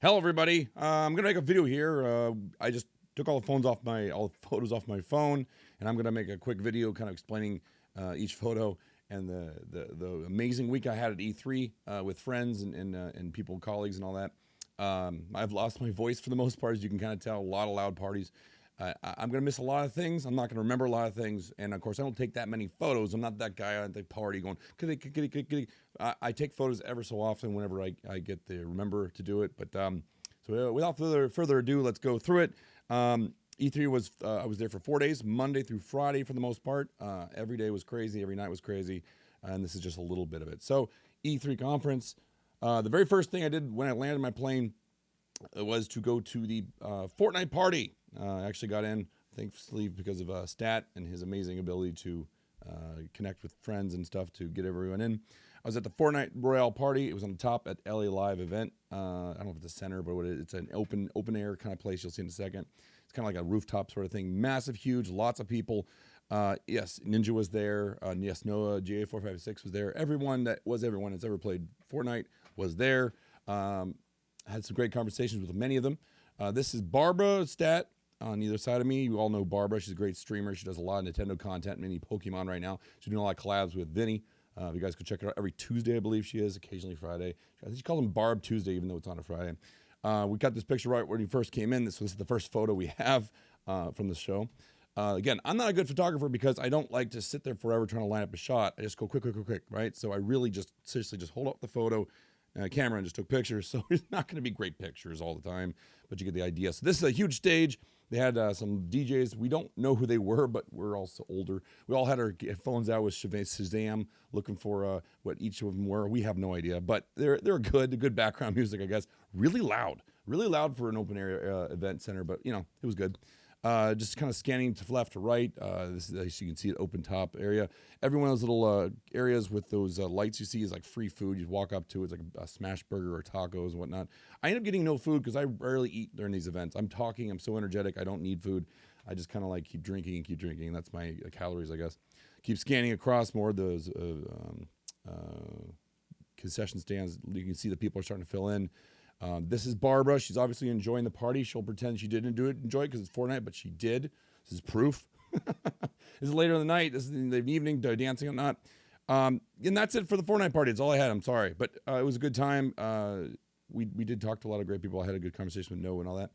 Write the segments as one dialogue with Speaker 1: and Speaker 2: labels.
Speaker 1: Hello, everybody. I'm gonna make a video here. I just took all the photos off my phone, and I'm gonna make a quick video, kind of explaining each photo and the amazing week I had at E3 with friends and people, colleagues, and all that. I've lost my voice for the most part, as you can kind of tell. A lot of loud parties. I'm gonna miss a lot of things. I'm not gonna remember a lot of things, and of course, I don't take that many photos. I'm not that guy at the party going. I take photos ever so often whenever I get the remember to do it. But so without further ado, let's go through it. E3 was I was there for 4 days, Monday through Friday for the most part. Every day was crazy, every night was crazy, and this is just a little bit of it. So E3 conference. The very first thing I did when I landed my plane was to go to the Fortnite party. I actually got in, thankfully, because of Stat and his amazing ability to connect with friends and stuff to get everyone in. I was at the Fortnite Royale party. It was on the top at LA Live event. I don't know if it's a center, but it's an open air kind of place. You'll see in a second. It's kind of like a rooftop sort of thing. Massive, huge, lots of people. Yes, Ninja was there. Yes, Noah, GA456 was there. Everyone that's ever played Fortnite was there. Had some great conversations with many of them. This is Barbara Stat on either side of me. You all know Barbara. She's a great streamer. She does a lot of Nintendo content, many Pokemon right now. She's doing a lot of collabs with Vinny. You guys could check her out every Tuesday, I believe she is, occasionally Friday. I think she calls him Barb Tuesday, even though it's on a Friday. We got this picture right when he first came in. This was the first photo we have from the show. Again, I'm not a good photographer because I don't like to sit there forever trying to line up a shot. I just go quick, right? So I really seriously just hold up the photo camera and just took pictures. So it's not going to be great pictures all the time, but you get the idea. So this is a huge stage. They had some DJs. We don't know who they were, but we're also older. We all had our phones out with Shazam looking for what each of them were. We have no idea, but they're good background music, I guess. Really loud for an open area event center, but you know, it was good. Just kind of scanning to left to right. This is, as you can see, an open top area. Every one of those little areas with those lights you see is like free food. You walk up to it's like a smash burger or tacos and whatnot. I end up getting no food because I rarely eat during these events. I'm talking. I'm so energetic. I don't need food. I just kind of like keep drinking. And that's my calories, I guess. Keep scanning across more of those concession stands. You can see the people are starting to fill in. This is Barbara. She's obviously enjoying the party. She'll pretend she didn't enjoy it because it's Fortnite, but she did. This is proof. This is later in the night. This is in the evening, dancing or not. And that's it for the Fortnite party. It's all I had. I'm sorry. But it was a good time. We did talk to a lot of great people. I had a good conversation with Noah and all that.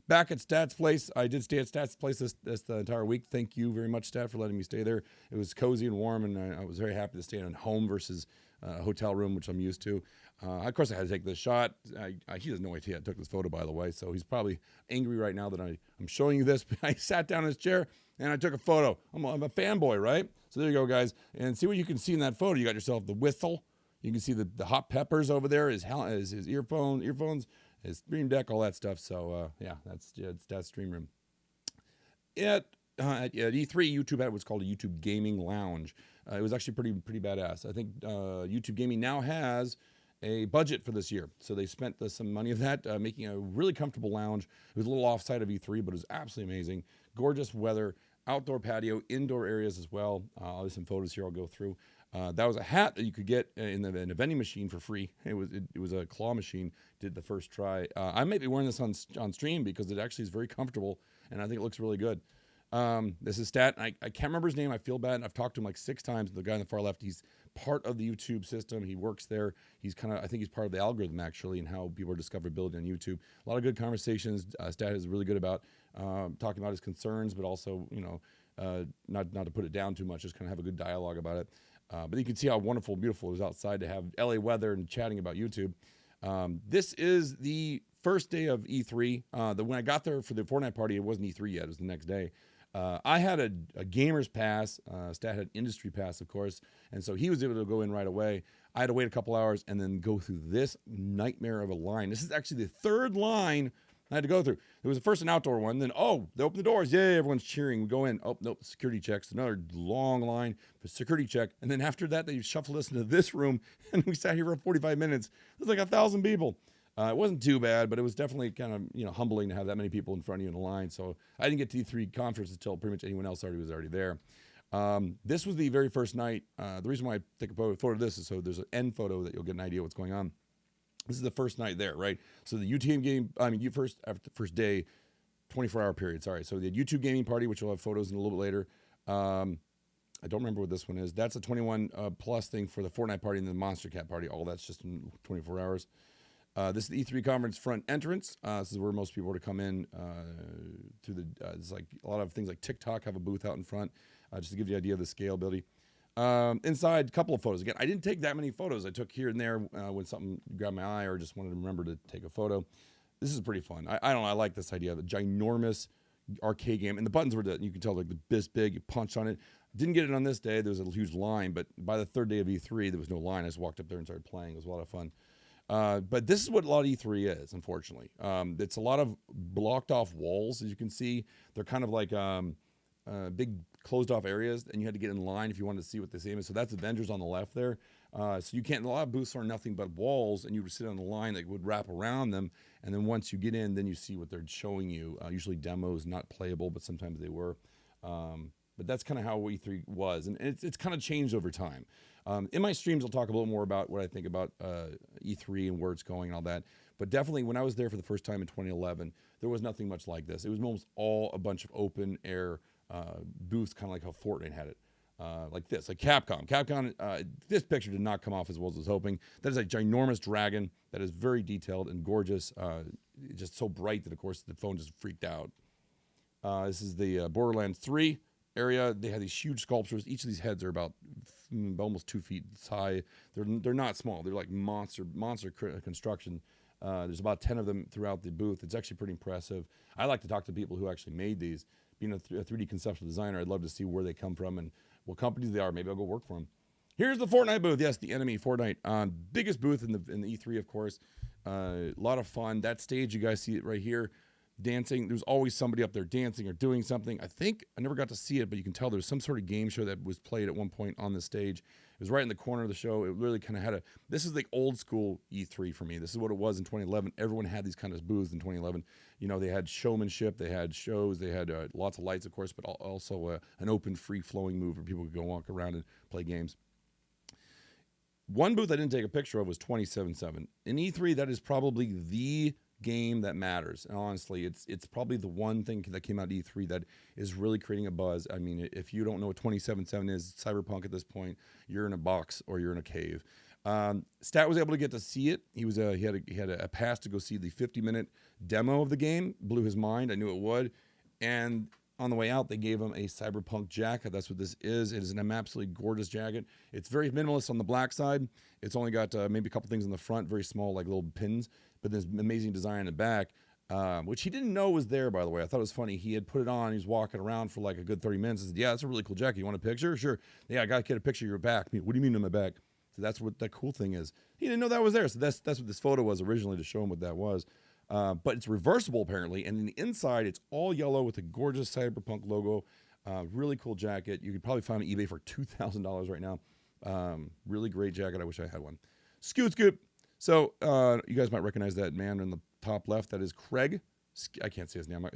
Speaker 1: Back at Stat's place, I did stay at Stat's place this the entire week. Thank you very much, Stat, for letting me stay there. It was cozy and warm, and I was very happy to stay in a home versus a hotel room, which I'm used to. Of course, I had to take this shot. He doesn't know I took this photo, by the way, so he's probably angry right now that I'm showing you this. I sat down in his chair, and I took a photo. I'm a fanboy, right? So there you go, guys. And see what you can see in that photo. You got yourself the whistle. You can see the hot peppers over there, his earphones, his stream deck, all that stuff. So, yeah, that's stream room. At E3, YouTube had what's called a YouTube Gaming Lounge. It was actually pretty badass. I think YouTube Gaming now has a budget for this year. So they spent some money of that, making a really comfortable lounge. It was a little offside of E3, but it was absolutely amazing. Gorgeous weather, outdoor patio, indoor areas as well. I'll have some photos here I'll go through. That was a hat that you could get in a vending machine for free. It was a claw machine. Did the first try. I might be wearing this on stream because it actually is very comfortable, and I think it looks really good. This is Stat. I can't remember his name. I feel bad. I've talked to him like 6 times. The guy on the far left, he's part of the YouTube system. He works there. I think he's part of the algorithm actually, and how people are discoverability on YouTube. A lot of good conversations. Stat is really good about talking about his concerns, but also, you know, not to put it down too much, just kind of have a good dialogue about it. But you can see how wonderful, beautiful it was outside to have LA weather and chatting about YouTube. This is the first day of E3. When I got there for the Fortnite party, it wasn't E3 yet. It was the next day. I had a gamer's pass. Stat had industry pass, of course, and so he was able to go in right away. I had to wait a couple hours and then go through this nightmare of a line. This is actually the third line I had to go through. It was the first an outdoor one. Then, they open the doors. Yay, everyone's cheering. We go in. Oh, nope, security checks. Another long line for security check. And then after that, they shuffled us into this room, and we sat here for 45 minutes. It was like 1,000 people. It wasn't too bad, but it was definitely kind of humbling to have that many people in front of you in a line. So I didn't get to E3 conference until pretty much anyone else was already there. This was the very first night. The reason why I take a photo of this is so there's an end photo that you'll get an idea what's going on. This is the first night there, right? So the YouTube game, you first, after the first day, 24-hour period, sorry. So the YouTube gaming party, which we'll have photos in a little bit later. I don't remember what this one is. That's a 21 plus thing for the Fortnite party and the Monster Cat party. All that's just in 24 hours. This is the E3 conference front entrance. This is where most people are to come in through the. It's like a lot of things like TikTok have a booth out in front, just to give you an idea of the scalability. Inside, a couple of photos. Again, I didn't take that many photos. I took here and there when something grabbed my eye or just wanted to remember to take a photo. This is pretty fun. I don't know. I like this idea of a ginormous arcade game, and the buttons were you can tell like this big. You punch on it. Didn't get it on this day. There was a huge line, but by the third day of E3, there was no line. I just walked up there and started playing. It was a lot of fun. But this is what a lot of E3 is, unfortunately. It's a lot of blocked off walls, as you can see. They're kind of like big closed off areas, and you had to get in line if you wanted to see what the same is. So that's Avengers on the left there. So you can't, a lot of booths are nothing but walls, and you would sit on the line that would wrap around them. And then once you get in, then you see what they're showing you. Usually demos, not playable, but sometimes they were. But that's kind of how E3 was. And it's kind of changed over time. In my streams, I'll talk a little more about what I think about E3 and where it's going and all that. But definitely, when I was there for the first time in 2011, there was nothing much like this. It was almost all a bunch of open air booths, kind of like how Fortnite had it. Like this, like Capcom. This picture did not come off as well as I was hoping. That is a ginormous dragon that is very detailed and gorgeous. Just so bright that, of course, the phone just freaked out. This is the Borderlands 3 area. They have these huge sculptures. Each of these heads are about almost 2 feet high. They're not small. They're like monster construction. There's about 10 of them throughout the booth. It's actually pretty impressive. I like to talk to people who actually made these. Being a 3D conceptual designer, I'd love to see where they come from and what companies they are. Maybe I'll go work for them. Here's the Fortnite booth. Yes, the enemy Fortnite. Biggest booth in the E3, of course. A lot of fun. That stage, you guys see it right here. Dancing. There's always somebody up there dancing or doing something. I think I never got to see it, but you can tell there's some sort of game show that was played at one point on the stage. It was right in the corner of the show. It really kind of had this is like old school E3 for me. This is what it was in 2011. Everyone had these kind of booths in 2011. You know, they had showmanship, they had shows, they had lots of lights, of course, but also an open, free-flowing move where people could go walk around and play games. One booth I didn't take a picture of was 27/7. In E3, that is probably the game that matters. And honestly, it's probably the one thing that came out of E3 that is really creating a buzz. I mean, if you don't know what 27/7 is, Cyberpunk at this point, you're in a box or you're in a cave. Stat was able to get to see it. He had a pass to go see the 50-minute demo of the game. Blew his mind. I knew it would. And on the way out, they gave him a Cyberpunk jacket. That's what this is. It is an absolutely gorgeous jacket. It's very minimalist on the black side. It's only got maybe a couple things in the front, very small, like little pins, but there's amazing design in the back, which he didn't know was there, by the way. I thought it was funny. He had put it on. He was walking around for like a good 30 minutes. He said, yeah, that's a really cool jacket. You want a picture? Sure. Yeah, I got to get a picture of your back. What do you mean on my back? So that's what that cool thing is. He didn't know that was there. So that's what this photo was originally, to show him what that was. But it's reversible, apparently. And in the inside, it's all yellow with a gorgeous Cyberpunk logo. Really cool jacket. You could probably find it on eBay for $2,000 right now. Really great jacket. I wish I had one. Scoop. So you guys might recognize that man in the top left. That is Craig. I can't say his name.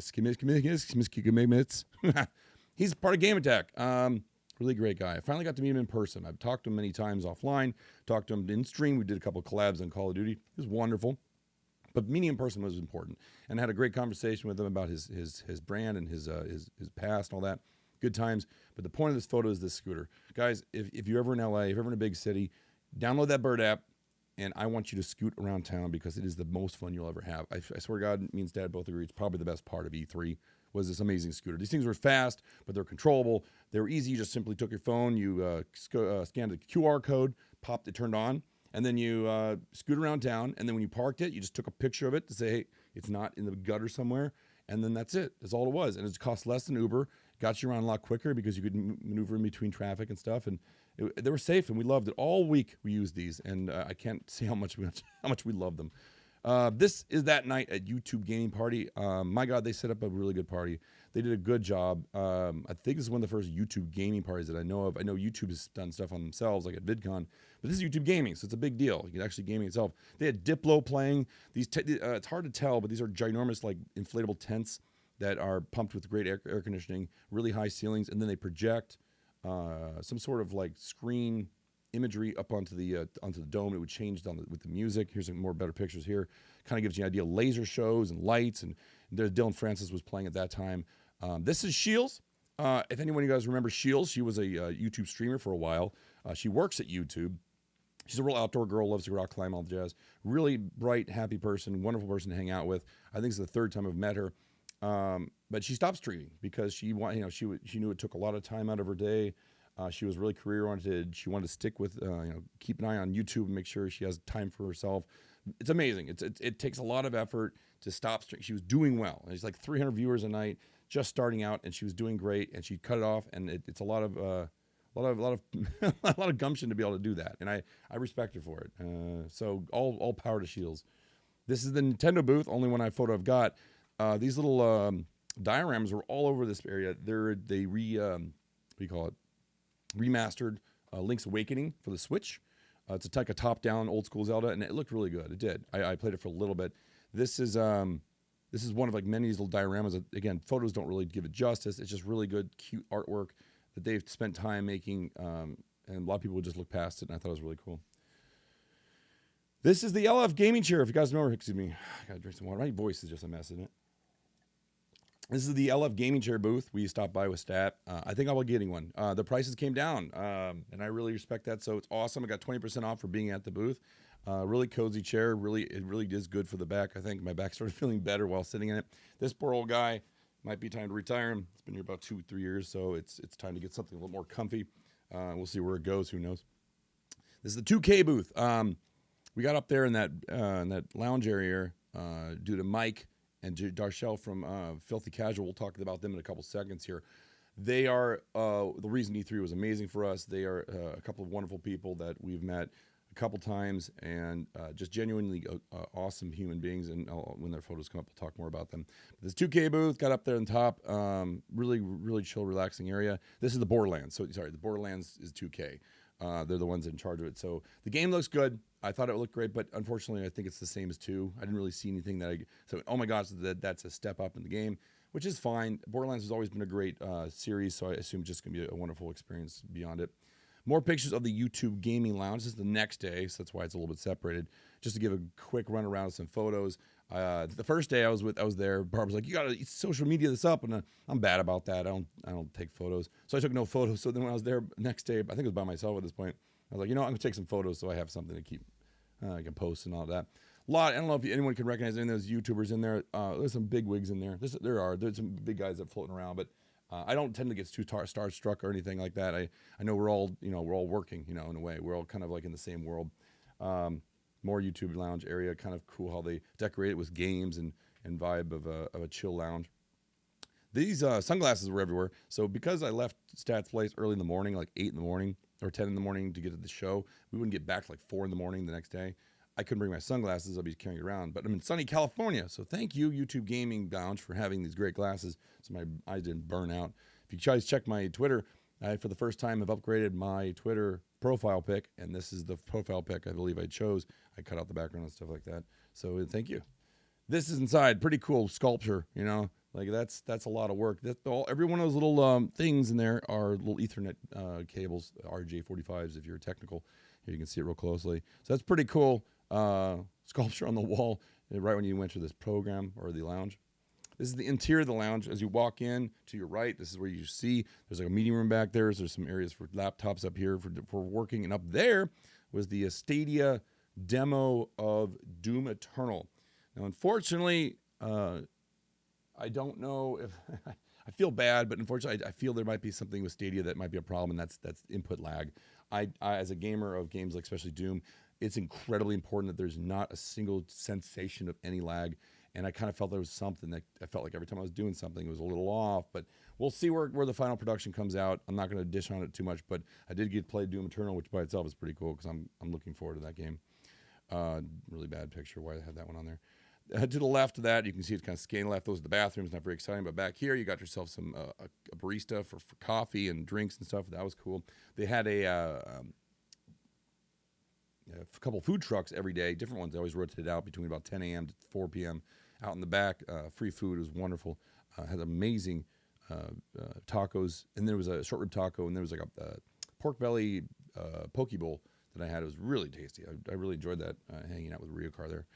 Speaker 1: He's part of Game Attack. Really great guy. I finally got to meet him in person. I've talked to him many times offline. Talked to him in stream. We did a couple of collabs on Call of Duty. It was wonderful. But meeting in person was important, and I had a great conversation with him about his brand and his past and all that. Good times. But the point of this photo is this scooter. Guys, if you're ever in LA, if you're ever in a big city, download that Bird app, and I want you to scoot around town because it is the most fun you'll ever have. I swear to God, me and Dad both agree it's probably the best part of E3 was this amazing scooter. These things were fast, but they're controllable. They were easy. You just simply took your phone, you scanned the QR code, popped it, turned on, and then you scoot around town. And then when you parked it, you just took a picture of it to say, hey, it's not in the gutter somewhere. And then that's it. That's all it was. And it cost less than Uber. Got you around a lot quicker because you could maneuver in between traffic and stuff. And they were safe, and we loved it. All week we used these, and I can't say how much we love them. This is that night at YouTube Gaming Party. My God, they set up a really good party. They did a good job. I think this is one of the first YouTube gaming parties that I know of. I know YouTube has done stuff on themselves, like at VidCon, but this is YouTube gaming, so it's a big deal. You can actually gaming itself. They had Diplo playing. It's hard to tell, but these are ginormous, like inflatable tents that are pumped with great air conditioning, really high ceilings, and then they project some sort of like screen imagery up onto the dome. It would change with the music. Here's some more better pictures here. Kind of gives you an idea of laser shows and lights. And there's Dylan Francis was playing at that time. This is Shields. If anyone of you guys remember Shields, she was a YouTube streamer for a while. She works at YouTube. She's a real outdoor girl, loves to rock climb, all the jazz. Really bright, happy person, wonderful person to hang out with. I think it's the third time I've met her. But she stopped streaming because she knew it took a lot of time out of her day. She was really career oriented. She wanted to stick with, keep an eye on YouTube and make sure she has time for herself. It's amazing. It takes a lot of effort to stop streaming. She was doing well. It's like 300 viewers a night, just starting out, and she was doing great. And she cut it off, and it's a lot of a lot of gumption to be able to do that, and I respect her for it. So all power to Shields. This is the Nintendo booth, only one photo I've got. These little dioramas were all over this area. They remastered Link's Awakening for the Switch. It's like a top-down old school Zelda, and it looked really good. It did. I played it for a little bit. This is one of like many of these little dioramas that, again, photos don't really give it justice. It's just really good, cute artwork that they've spent time making, and a lot of people would just look past it, and I thought it was really cool. This is the LF gaming chair. If you guys remember, excuse me, I gotta drink some water. My voice is just a mess, isn't it? This is the LF gaming chair booth. We stopped by with Stat. I think I will be getting one. The prices came down, and I really respect that. So it's awesome. I got 20% off for being at the booth. Really cozy chair. It really is good for the back. I think my back started feeling better while sitting in it. This poor old guy. Might be time to retire him. It's been here about 2-3 years, so it's time to get something a little more comfy. We'll see where it goes. Who knows? This is the 2K booth. We got up there in that lounge area due to Mike and Darshell from Filthy Casual. We'll talk about them in a couple seconds here. They are the reason E3 was amazing for us. They are a couple of wonderful people that we've met a couple times, and just genuinely awesome human beings. And when their photos come up, we'll talk more about them. But this 2K booth got up there on top. Really, really chill, relaxing area. This is the Borderlands. The Borderlands is 2K. They're the ones in charge of it. So the game looks good. I thought it would look great, but unfortunately, I think it's the same as 2. I didn't really see anything oh my gosh, that's a step up in the game, which is fine. Borderlands has always been a great series, so I assume it's just going to be a wonderful experience beyond it. More pictures of the YouTube Gaming Lounge. This is the next day, so that's why it's a little bit separated. Just to give a quick run around of some photos. The first day I was there, Barb was like, "You gotta social media this up," and I'm bad about that. I don't take photos, so I took no photos. So then when I was there next day, I think it was by myself at this point. I was like, I'm gonna take some photos so I have something to keep. I can post and all that. I don't know if anyone can recognize any of those YouTubers in there. There's some big wigs in there. There's some big guys that floating around, but. I don't tend to get too starstruck or anything like that. I know we're all working, in a way. We're all kind of like in the same world. More YouTube lounge area, kind of cool how they decorate it with games and vibe of a chill lounge. These sunglasses were everywhere. So because I left Stat's place early in the morning, like 8 in the morning or 10 in the morning to get to the show, we wouldn't get back till like 4 in the morning the next day. I couldn't bring my sunglasses. I'll be carrying it around. But I'm in sunny California, so thank you, YouTube Gaming Lounge, for having these great glasses so my eyes didn't burn out. If you guys check my Twitter, I, for the first time, have upgraded my Twitter profile pic, and this is the profile pic I believe I chose. I cut out the background and stuff like that. So thank you. This is inside. Pretty cool sculpture, Like that's a lot of work. Every one of those little things in there are little Ethernet cables, RJ45s if you're technical. Here you can see it real closely. So that's pretty cool. Sculpture on the wall right when you enter this program or the lounge. This is the interior of the lounge. As you walk in to your right, this is where you see there's like a meeting room back there. So there's some areas for laptops up here for working. And up there was the Stadia demo of Doom Eternal. Now, unfortunately, I don't know if I feel bad, but unfortunately, I feel there might be something with Stadia that might be a problem, and that's input lag. I as a gamer of games like especially Doom, it's incredibly important that there's not a single sensation of any lag. And I kind of felt there was something that I felt like every time I was doing something, it was a little off. But we'll see where the final production comes out. I'm not going to dish on it too much, but I did get to play Doom Eternal, which by itself is pretty cool because I'm looking forward to that game. Really bad picture. Why I have that one on there? To the left of that, you can see it's kind of scanning left. Those are the bathrooms. Not very exciting. But back here, you got yourself some a barista for coffee and drinks and stuff. That was cool. They had a couple food trucks every day, different ones. They always rotated out between about 10 a.m. to 4 p.m. Out in the back. Free food. It was wonderful. Had amazing tacos. And there was a short rib taco. And there was like a pork belly poke bowl that I had. It was really tasty. I really enjoyed that, hanging out with Rio Car there.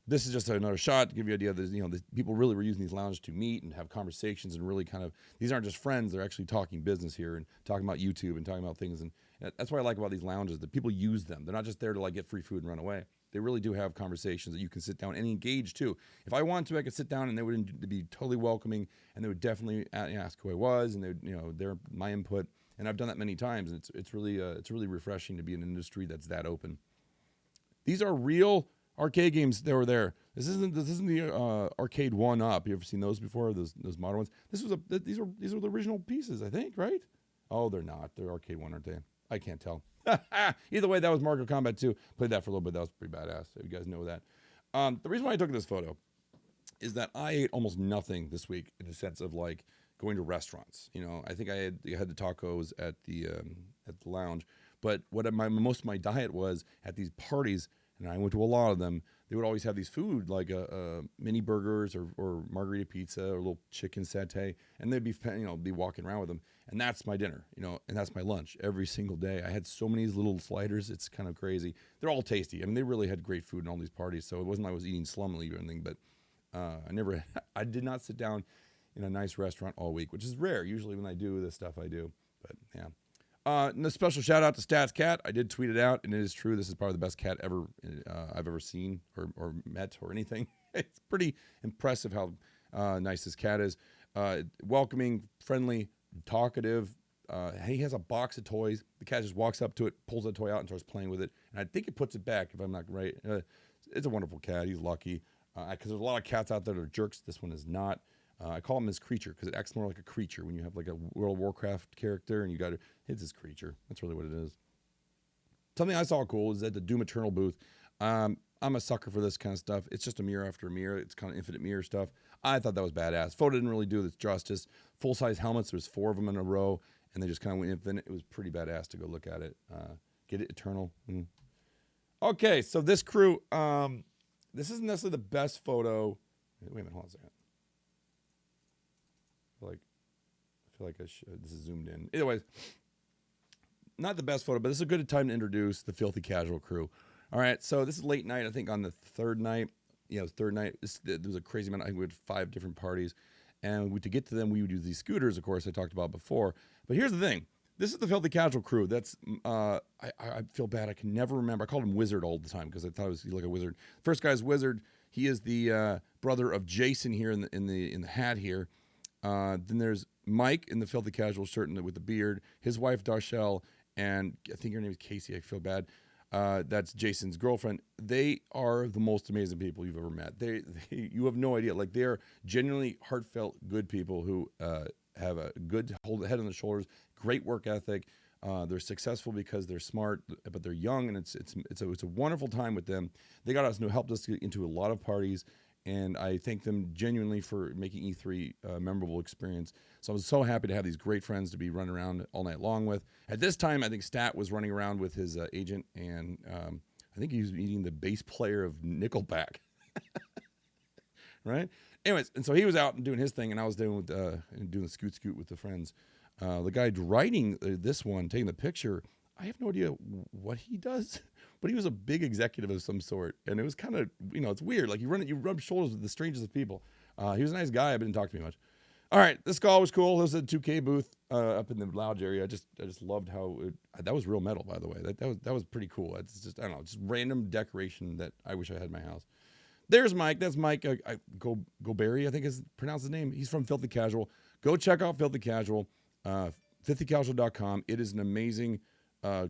Speaker 1: This is just another shot to give you an idea that, the people really were using these lounges to meet and have conversations and really kind of, these aren't just friends, they're actually talking business here and talking about YouTube and talking about things. And that's what I like about these lounges, that people use them. They're not just there to like get free food and run away. They really do have conversations that you can sit down and engage too. If I wanted to, I could sit down and they would be totally welcoming, and they would definitely ask who I was, and they would, they're my input. And I've done that many times, and it's really refreshing to be in an industry that's that open. These are real arcade games that were there. This isn't the arcade one up. You ever seen those before? Those modern ones. These are the original pieces, I think, right? Oh, they're not. They're arcade one, aren't they? I can't tell. Either way, that was Marco Combat 2. Played that for a little bit. That was pretty badass. You guys know that. The reason why I took this photo is that I ate almost nothing this week in the sense of like going to restaurants. I think I had the tacos at the lounge, but what most of my diet was at these parties, and I went to a lot of them. They would always have these food like mini burgers or margarita pizza or a little chicken satay, and they'd be walking around with them, and that's my dinner, and that's my lunch every single day. I had so many little sliders, it's kind of crazy. They're all tasty. I mean, they really had great food in all these parties, so it wasn't like I was eating slummily or anything. But I did not sit down in a nice restaurant all week, which is rare. Usually when I do this stuff, I do. But yeah. And a special shout out to Stats Cat. I did tweet it out, and it is true. This is probably the best cat ever I've ever seen or met or anything. It's pretty impressive how nice this cat is. Welcoming, friendly, talkative. He has a box of toys. The cat just walks up to it, pulls the toy out, and starts playing with it. And I think it puts it back, if I'm not right. It's a wonderful cat. He's lucky. Because there's a lot of cats out there that are jerks. This one is not. I call him his creature because it acts more like a creature when you have like a World of Warcraft character and you got to, it's his creature. That's really what it is. Something I saw cool is at the Doom Eternal booth. I'm a sucker for this kind of stuff. It's just a mirror after a mirror. It's kind of infinite mirror stuff. I thought that was badass. Photo didn't really do this justice. Full-size helmets. There's 4 of them in a row, and they just kind of went infinite. It was pretty badass to go look at it. Get it, Eternal. Okay, so this crew, this isn't necessarily the best photo. Wait a minute, hold on a second. I feel like this is zoomed in. Either way, not the best photo, but this is a good time to introduce the Filthy Casual crew. All right, so this is late night. I think on the third night. Third night. There was a crazy amount. I think we had 5 different parties, and to get to them, we would use these scooters, of course, I talked about before. But here's the thing. This is the Filthy Casual crew. That's I feel bad. I can never remember. I called him Wizard all the time because I thought it was like a wizard. First guy's Wizard. He is the brother of Jason here in the hat here. Then there's Mike in the Filthy Casual shirt with the beard. His wife Darshell, and I think her name is Casey. I feel bad. That's Jason's girlfriend. They are the most amazing people you've ever met. You have no idea. Like, they're genuinely heartfelt, good people who have a good head on the shoulders, great work ethic. They're successful because they're smart, but they're young, and it's a wonderful time with them. They got us and helped us get into a lot of parties. And I thank them genuinely for making E3 a memorable experience. So I was so happy to have these great friends to be running around all night long with. At this time, I think Stat was running around with his agent, and I think he was meeting the bass player of Nickelback. Right? Anyways, and so he was out and doing his thing, and I was doing the scoot with the friends. The guy writing this one, taking the picture, I have no idea what he does, but he was a big executive of some sort, and it was kind of, it's weird. Like, you rub shoulders with the strangest of people. He was a nice guy, but didn't talk to me much. All right, this call was cool. This was at the 2K booth up in the lounge area. I just loved how that was real metal, by the way. That was pretty cool. It's just, I don't know, just random decoration that I wish I had in my house. There's Mike. That's Mike Goberry, I think is pronounced his name. He's from Filthy Casual. Go check out Filthy Casual, filthycasual.com. It is an amazing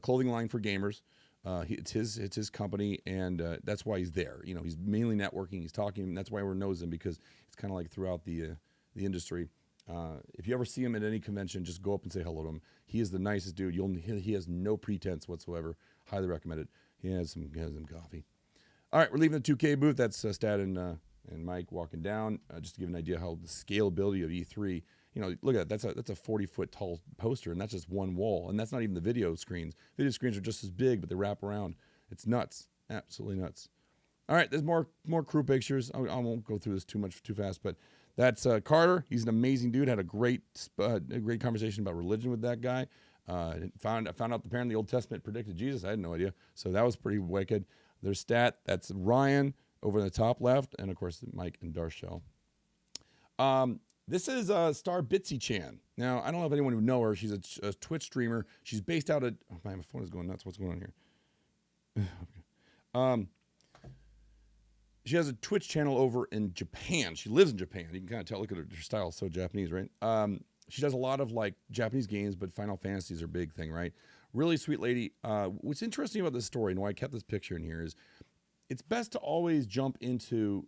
Speaker 1: clothing line for gamers. It's his company, and that's why he's there. He's mainly networking. He's talking, and that's why everyone knows him, because it's kind of like throughout the industry. If you ever see him at any convention, just go up and say hello to him. He is the nicest dude. He has no pretense whatsoever. Highly recommend it. He has some coffee. All right, we're leaving the 2K booth. That's Stat and Mike walking down. Just to give an idea how the scalability of E3. Look at that. That's a 40-foot tall poster, and that's just one wall. And that's not even the video screens. Video screens are just as big, but they wrap around. It's nuts. Absolutely nuts. All right, there's more crew pictures. I won't go through this too fast, but that's Carter. He's an amazing dude. Had a great conversation about religion with that guy. I found out apparently the Old Testament predicted Jesus. I had no idea. So that was pretty wicked. Their stat, that's Ryan over in the top left, and of course Mike and Darshell. This is Star Bitsy Chan. Now, I don't know if anyone would know her. She's a Twitch streamer. She's based out at... Oh, my phone is going nuts. What's going on here? Okay. She has a Twitch channel over in Japan. She lives in Japan. You can kind of tell. Look at her style. It's so Japanese, right? She does a lot of like Japanese games, but Final Fantasy is her big thing, right? Really sweet lady. What's interesting about this story and why I kept this picture in here is it's best to always jump into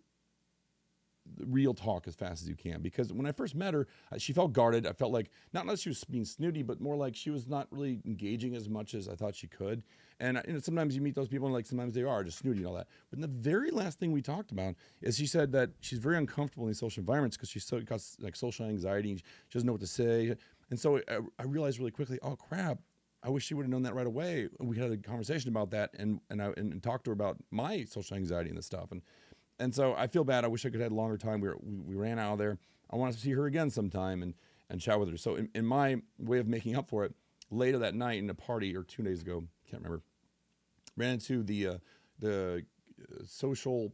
Speaker 1: real talk as fast as you can, because when I first met her, she felt guarded. I felt like not unless she was being snooty, but more like she was not really engaging as much as I thought she could. And sometimes you meet those people and like sometimes they are just snooty and all that. But the very last thing we talked about is she said that she's very uncomfortable in these social environments because she's got like social anxiety and she doesn't know what to say. And so I realized really quickly, oh crap, I wish she would have known that right away. We had a conversation about that and talked to her about my social anxiety and this stuff. And so I feel bad. I wish I could have had a longer time. We ran out of there. I want to see her again sometime and chat with her. So in my way of making up for it, later that night in a party, or 2 days ago, can't remember, ran into the social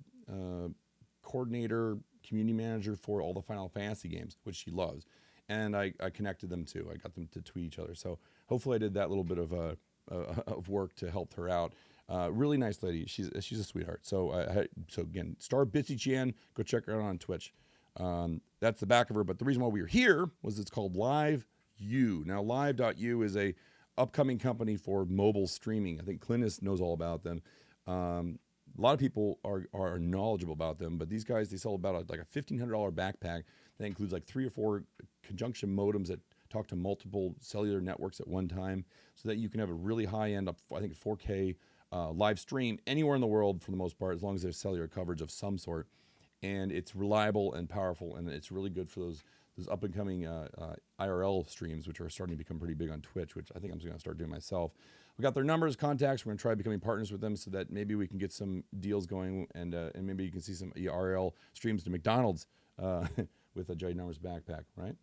Speaker 1: coordinator, community manager for all the Final Fantasy games, which she loves. And I connected them too. I got them to tweet each other. So hopefully I did that little bit of work to help her out. Really nice lady. She's a sweetheart. So so again, Star Bitsy Chan, go check her out on Twitch. That's the back of her. But the reason why we were here was it's called Live U. Now, Live.U is a upcoming company for mobile streaming. I think Clintus knows all about them. A lot of people are knowledgeable about them, but these guys, they sell about a $1,500 backpack that includes like 3 or 4 conjunction modems that talk to multiple cellular networks at one time, so that you can have a really high-end, I think 4K live stream anywhere in the world for the most part, as long as there's cellular coverage of some sort. And it's reliable and powerful, and it's really good for those up-and-coming IRL streams, which are starting to become pretty big on Twitch, which I think I'm just going to start doing myself. We got their numbers, contacts. We're going to try becoming partners with them so that maybe we can get some deals going, and maybe you can see some IRL streams to McDonald's with a Jay Numbers backpack, right?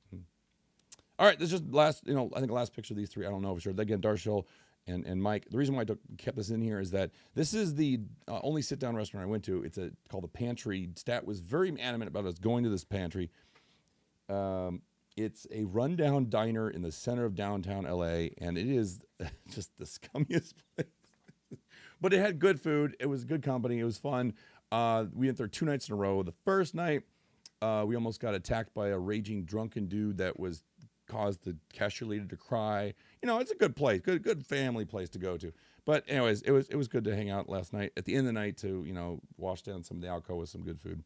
Speaker 1: All right, this is just last, I think the last picture of these three. I don't know for sure. Again, Darshell and Mike. The reason why I kept this in here is that this is the only sit-down restaurant I went to. It's called the Pantry. Stat was very adamant about us going to this pantry. It's a rundown diner in the center of downtown LA, and it is just the scummiest place. But it had good food. It was good company. It was fun. We went there 2 nights in a row. The first night, we almost got attacked by a raging drunken dude that caused the cashier lady to cry. It's a good place, good family place to go to. But anyways, it was good to hang out last night. At the end of the night, to wash down some of the alcohol with some good food.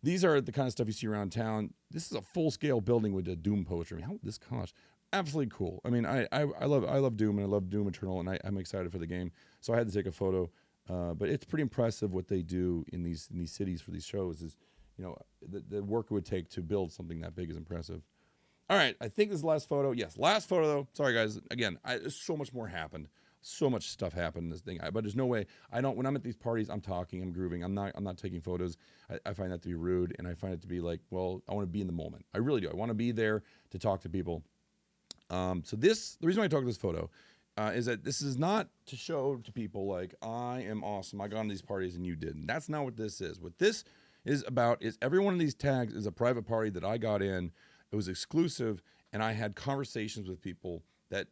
Speaker 1: These are the kind of stuff you see around town. This is a full-scale building with a Doom poster. I mean, how would this cost? Absolutely cool. I mean, I love Doom, and I love Doom Eternal, and I'm excited for the game. So I had to take a photo. But it's pretty impressive what they do in these cities for these shows. Is the work it would take to build something that big is impressive. All right, I think this is the last photo. Yes, last photo though. Sorry guys. Again, so much more happened. So much stuff happened in this thing. But there's no way. When I'm at these parties, I'm talking, I'm grooving. I'm not taking photos. I find that to be rude, and I find it to be like, well, I want to be in the moment. I really do. I want to be there to talk to people. So the reason why I talk to this photo is that this is not to show to people like, I am awesome. I got on these parties and you didn't. That's not what this is. What this is about is every one of these tags is a private party that I got in. It was exclusive, and I had conversations with people that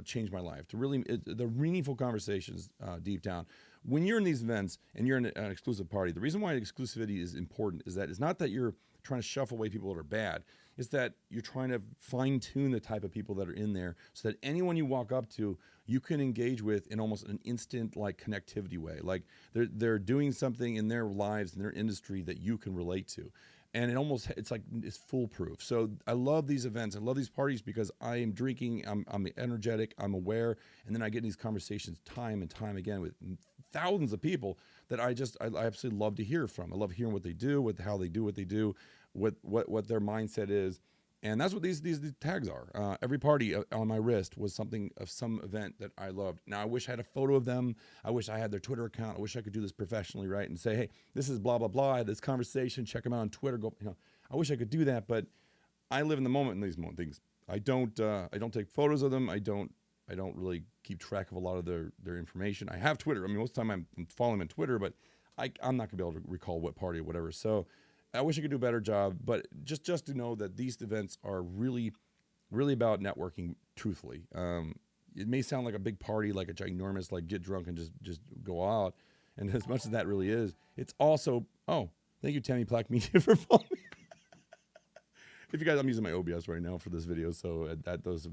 Speaker 1: changed my life. The meaningful conversations deep down. When you're in these events and you're in an exclusive party, the reason why exclusivity is important is that it's not that you're trying to shuffle away people that are bad. It's that you're trying to fine tune the type of people that are in there, so that anyone you walk up to, you can engage with in almost an instant connectivity way. Like they're doing something in their lives, in their industry that you can relate to. And it's foolproof. So I love these events. I love these parties because I am drinking, I'm energetic, I'm aware, and then I get in these conversations time and time again with thousands of people that I absolutely love to hear from. I love hearing what they do, how they do what they do, what their mindset is. And that's what these tags are. Every party on my wrist was something of some event that I loved. Now, I wish I had a photo of them. I wish I had their Twitter account. I wish I could do this professionally, right? And say, hey, this is blah, blah, blah. I had this conversation. Check them out on Twitter. I wish I could do that, but I live in the moment in these things. I don't take photos of them. I don't I don't really keep track of a lot of their information. I have Twitter. I mean, most of the time I'm following them on Twitter, but I'm not gonna be able to recall what party or whatever. So I wish I could do a better job. But just to know that these events are really, really about networking. Truthfully, it may sound like a big party, like a ginormous, like get drunk and just go out. And as much as that really is, it's also, oh, thank you, Tammy Plaque Media, for following me. If you guys, I'm using my OBS right now for this video, so that those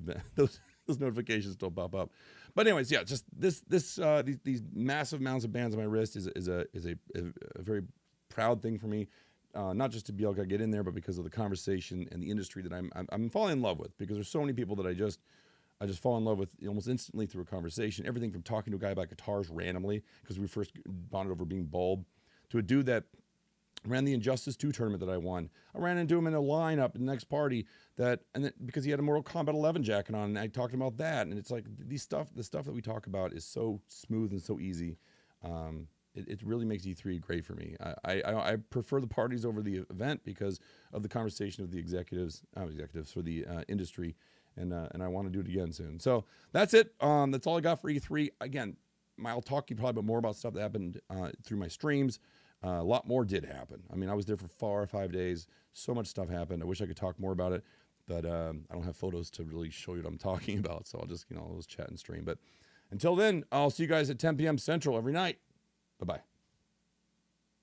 Speaker 1: notifications don't pop up. But anyways, yeah, just these massive amounts of bands on my wrist is a very proud thing for me. Not just to be able to get in there, but because of the conversation and the industry that I'm falling in love with. Because there's so many people that I just fall in love with almost instantly through a conversation. Everything from talking to a guy about guitars randomly, because we first bonded over being bulb, to a dude that ran the Injustice 2 tournament that I won. I ran into him in a lineup in the next party because he had a Mortal Kombat 11 jacket on, and I talked about that. And it's like the stuff that we talk about is so smooth and so easy. It really makes E3 great for me. I prefer the parties over the event because of the conversation of the executives for the industry. And I want to do it again soon. So that's it. That's all I got for E3. Again, I'll talk to you probably more about stuff that happened through my streams. A lot more did happen. I mean, I was there for 4 or 5 days. So much stuff happened. I wish I could talk more about it, but I don't have photos to really show you what I'm talking about. So I'll just chat and stream. But until then, I'll see you guys at 10 p.m. Central every night. Bye-bye.